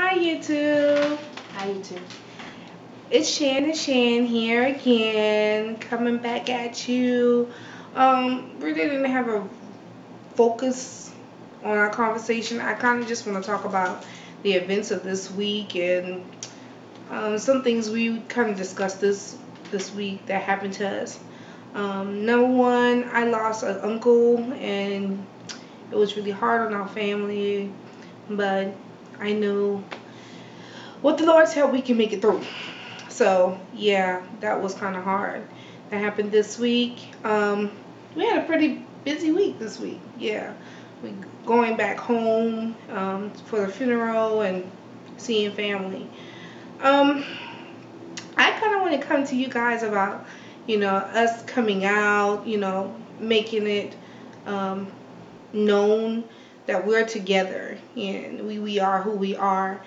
Hi YouTube. Hi, YouTube. It's Shan here again, coming back at you. Really didn't have a focus on our conversation. I kind of just want to talk about the events of this week and some things we kind of discussed this week that happened to us. Number one, I lost an uncle, and it was really hard on our family, but I knew with the Lord's help we can make it through. So yeah, that was kind of hard. That happened this week. We had a pretty busy week this week. Yeah, we going back home for the funeral and seeing family. Um, I kind of want to come to you guys about, us coming out, making it um, known that we're together and we are who we are.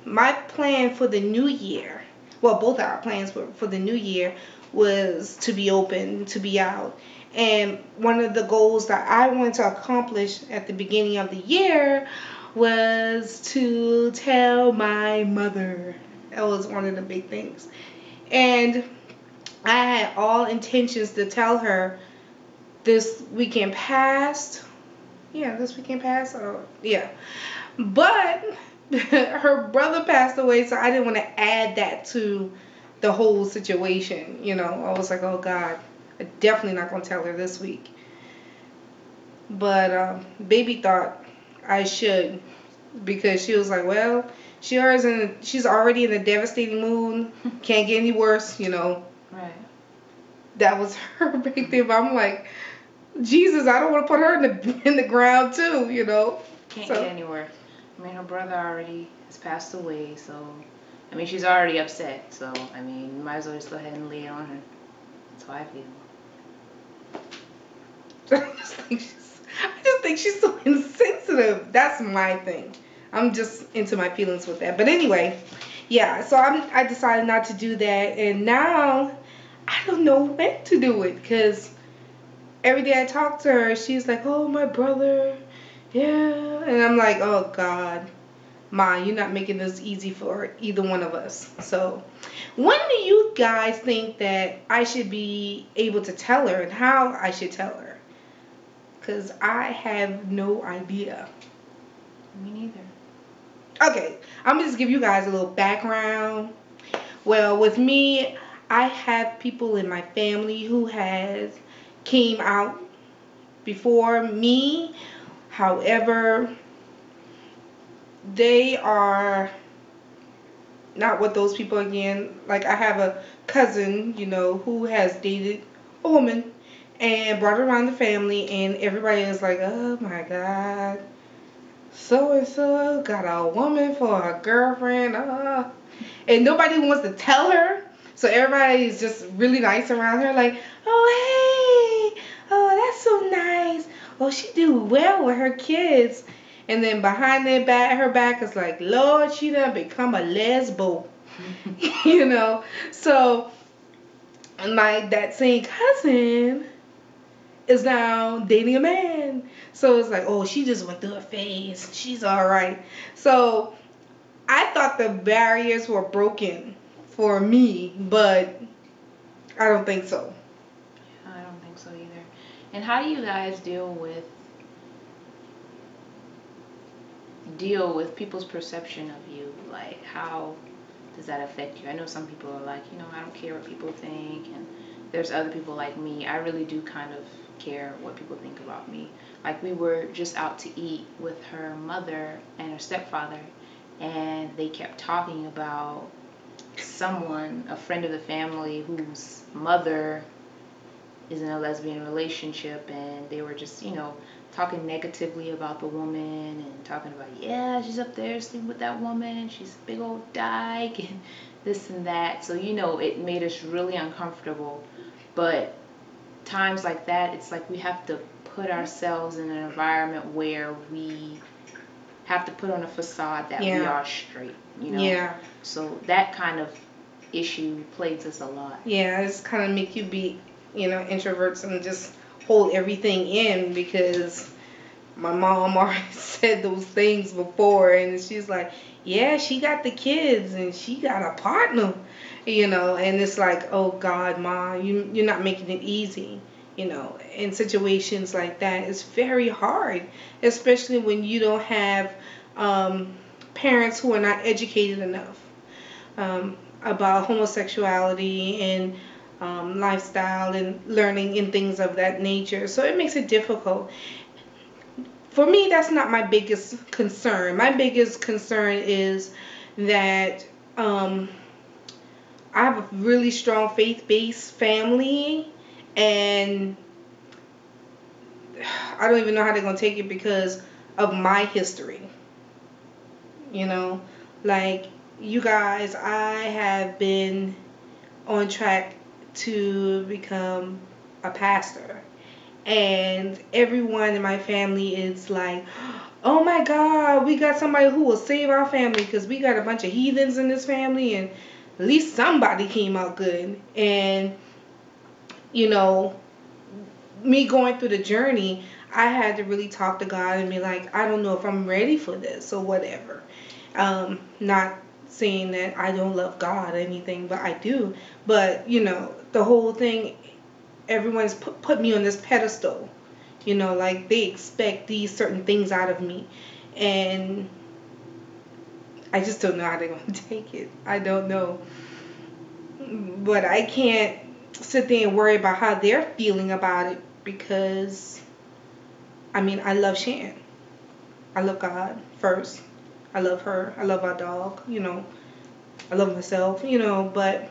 My plan for the new year, well, both our plans for the new year was to be open, to be out. And one of the goals that I wanted to accomplish at the beginning of the year was to tell my mother. That was one of the big things. And I had all intentions to tell her this weekend past. Yeah, this weekend passed. Oh, yeah. But her brother passed away, so I didn't want to add that to the whole situation. I was like, oh God, I'm definitely not going to tell her this week. But baby thought I should, because she was like, well, she's already in a devastating mood. Can't get any worse. Right. That was her big thing. But I'm like, Jesus, I don't want to put her in the ground too. Can't get anywhere. I mean, her brother already has passed away, so I mean, she's already upset. So I mean, you might as well just go ahead and lay it on her. That's how I feel. I just think she's so insensitive. That's my thing. I'm just into my feelings with that. But anyway, yeah. So I decided not to do that, and now I don't know when to do it, because every day I talk to her, she's like, "Oh, my brother, yeah," and I'm like, "Oh God, Ma, you're not making this easy for either one of us." So, when do you guys think that I should be able to tell her, and how I should tell her? Because I have no idea. Me neither. Okay, I'm gonna just give you guys a little background. Well, with me, I have people in my family who has came out before me. However, they are not with those people again. Like, I have a cousin, who has dated a woman and brought her around the family, and everybody is like, oh my God, so and so got a woman for a girlfriend. And nobody wants to tell her. So everybody is just really nice around her, like, oh hey, oh that's so nice. Oh, she do well with her kids. And then behind her back is like, Lord, she done become a lesbo. So that same cousin is now dating a man. So it's like, oh, she just went through a phase. She's all right. So I thought the barriers were broken for me, but I don't think so. I don't think so either. And how do you guys deal with people's perception of you? Like, how does that affect you? I know some people are like, I don't care what people think, and there's other people like me. I really do kind of care what people think about me. Like, we were just out to eat with her mother and her stepfather, and they kept talking about someone, a friend of the family, whose mother is in a lesbian relationship, and they were just, talking negatively about the woman and talking about, yeah, she's up there sleeping with that woman, she's a big old dyke, and this and that. So, it made us really uncomfortable. But times like that, it's like we have to put ourselves in an environment where we have to put on a facade that we are straight, Yeah. So that kind of issue plagues us a lot. Yeah, it's kind of make you be, introverts and just hold everything in, because my mom already said those things before, and she's like, yeah, she got the kids and she got a partner, and it's like, oh God, Ma, you're not making it easy. In situations like that, it's very hard, especially when you don't have parents who are not educated enough about homosexuality and lifestyle and learning and things of that nature. So it makes it difficult. For me, that's not my biggest concern. My biggest concern is that I have a really strong faith-based family, and I don't even know how they're going to take it because of my history. You know, like you guys, I have been on track to become a pastor. And everyone in my family is like, oh my God, we got somebody who will save our family because we got a bunch of heathens in this family, and at least somebody came out good. And, you know, me going through the journey, I had to really talk to God and be like, I don't know if I'm ready for this or whatever. Not saying that I don't love God or anything, but I do. But, the whole thing, everyone's put me on this pedestal. Like they expect these certain things out of me. And I just don't know how they're going to take it. I don't know. But I can't sit there and worry about how they're feeling about it because, I mean, I love Shan. I love God first. I love her. I love our dog. I love myself, but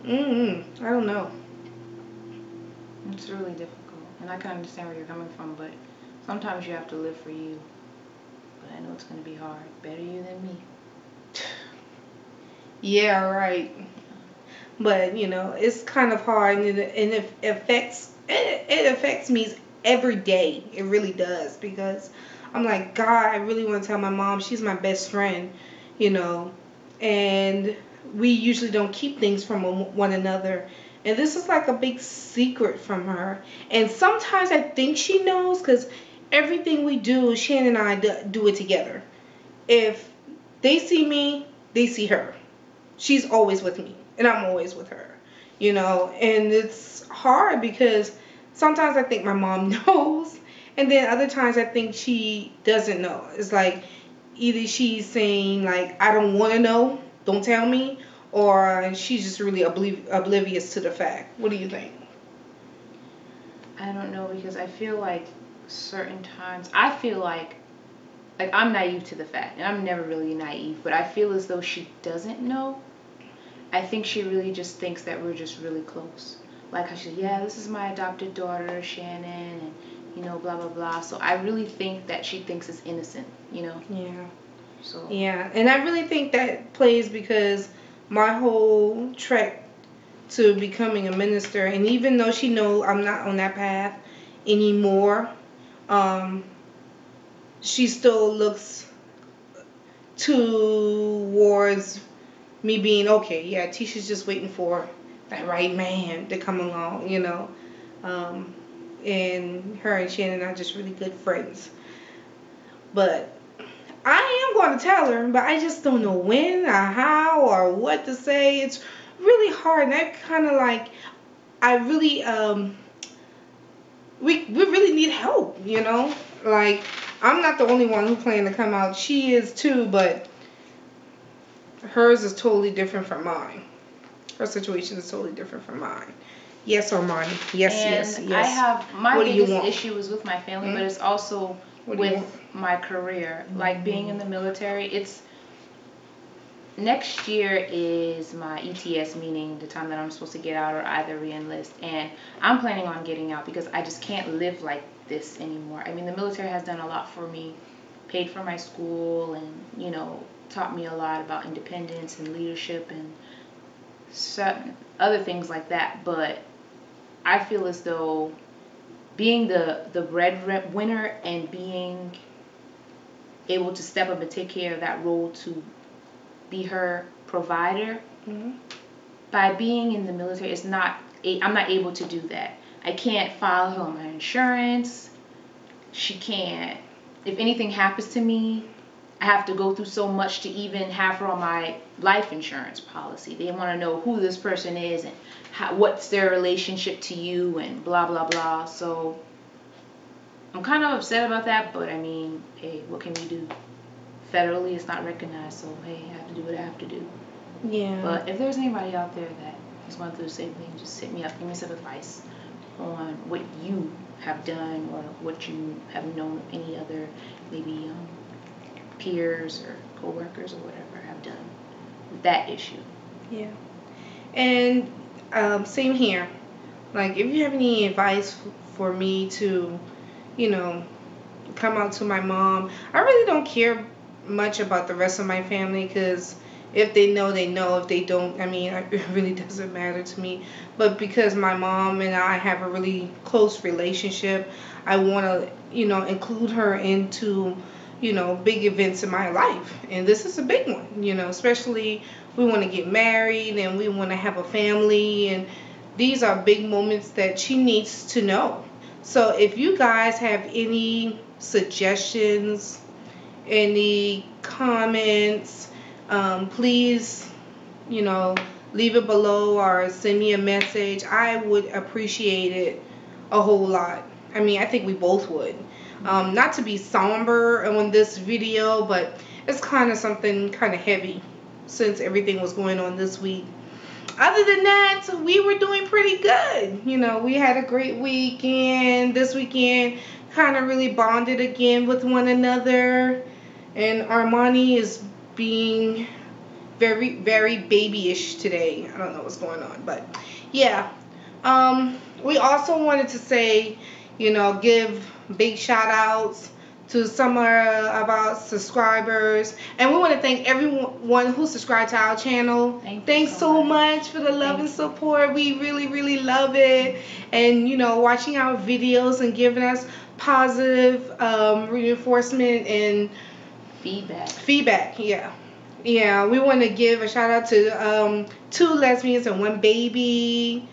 I don't know. It's really difficult. And I can understand where you're coming from, but sometimes you have to live for you. But I know it's going to be hard. Better you than me. Yeah, right. But it's kind of hard, and it affects me every day. It really does, because I'm like, God, I really want to tell my mom she's my best friend, you know, and we usually don't keep things from one another. And this is like a big secret from her. And sometimes I think she knows because everything we do, Shannon and I do it together. If they see me, they see her. She's always with me, and I'm always with her, and it's hard because sometimes I think my mom knows, and then other times I think she doesn't know. It's like either she's saying like, I don't want to know, don't tell me, or she's just really oblivious to the fact. What do you think? I don't know, because I feel like certain times, I feel like I'm naive to the fact, and I'm never really naive, but I feel as though she doesn't know. I think she really just thinks that we're just really close. Like how she, yeah, this is my adopted daughter, Shannon, and blah blah blah. So I really think that she thinks it's innocent. Yeah. So Yeah, and I really think that plays because my whole trek to becoming a minister, and even though she know I'm not on that path anymore, um, she still looks towards me being okay. Yeah, Tisha's just waiting for that right man to come along. Um, and her and Shannon are just really good friends. But I am going to tell her, but I just don't know when or how or what to say. It's really hard, and I kind of like, I really we really need help. Like, I'm not the only one who planned to come out. She is too, but hers is totally different from mine. Her situation is totally different from mine. Yes, Armani. Yes, yes, and I yes. have my What do you biggest want? issue is with my family, but it's also What do you want? with my career. Like being in the military, it's next year is my ETS, meaning the time that I'm supposed to get out or either re-enlist, and I'm planning on getting out because I just can't live like this anymore. I mean, the military has done a lot for me, paid for my school, and taught me a lot about independence and leadership and certain other things like that. But I feel as though being the breadwinner and being able to step up and take care of that role to be her provider, Mm-hmm. by being in the military, I'm not able to do that. I can't file her on my insurance. she can't, if anything happens to me, I have to go through so much to even have her on my life insurance policy. They want to know who this person is and what's their relationship to you and blah, blah, blah. So I'm kind of upset about that, but I mean, hey, what can we do? Federally, it's not recognized, so hey, I have to do what I have to do. Yeah. But if there's anybody out there that is going through the same thing, just hit me up, give me some advice on what you have done or what you have known of any other maybe peers or co-workers or whatever have done with that issue. Yeah. And same here. Like, if you have any advice for me to, you know, come out to my mom, I really don't care much about the rest of my family, because if they know, they know. If they don't, I mean, it really doesn't matter to me. But because my mom and I have a really close relationship, I want to, include her into, big events in my life. And this is a big one, especially we want to get married and we want to have a family. And these are big moments that she needs to know. So if you guys have any suggestions, any comments, please, leave it below or send me a message. I would appreciate it a whole lot. I mean, I think we both would. Not to be somber on this video, but it's kind of something kind of heavy since everything was going on this week. Other than that, we were doing pretty good. We had a great weekend. This weekend kind of really bonded again with one another. And Armani is being very, very babyish today. I don't know what's going on, but yeah. We also wanted to say, give big shout outs to some of our subscribers, and we want to thank everyone who subscribed to our channel. Thanks so much for the love and support. We really, really love it. And watching our videos and giving us positive reinforcement and feedback. Yeah, we want to give a shout out to 2 lesbians and 1 baby.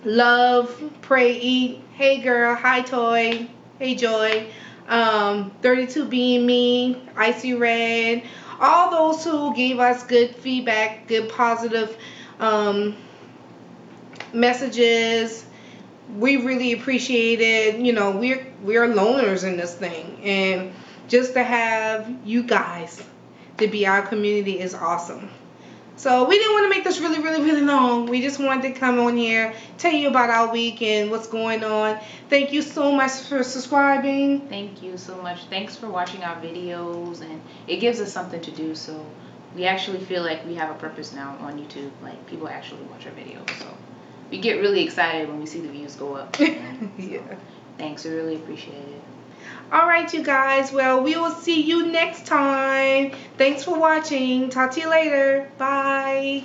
Love, pray, eat. Hey girl, hi Toy, hey Joy. 32 being me, Icy Red. All those who gave us good feedback, good positive messages. We really appreciate it. We're loners in this thing, and just to have you guys to be our community is awesome. So we didn't want to make this really, really, really long. We just wanted to come on here, tell you about our week and what's going on. Thank you so much for subscribing. Thank you so much. Thanks for watching our videos, and it gives us something to do. So we actually feel like we have a purpose now on YouTube. Like, people actually watch our videos. So we get really excited when we see the views go up. Yeah. Thanks. We really appreciate it. All right, you guys. Well, we will see you next time. Thanks for watching. Talk to you later. Bye.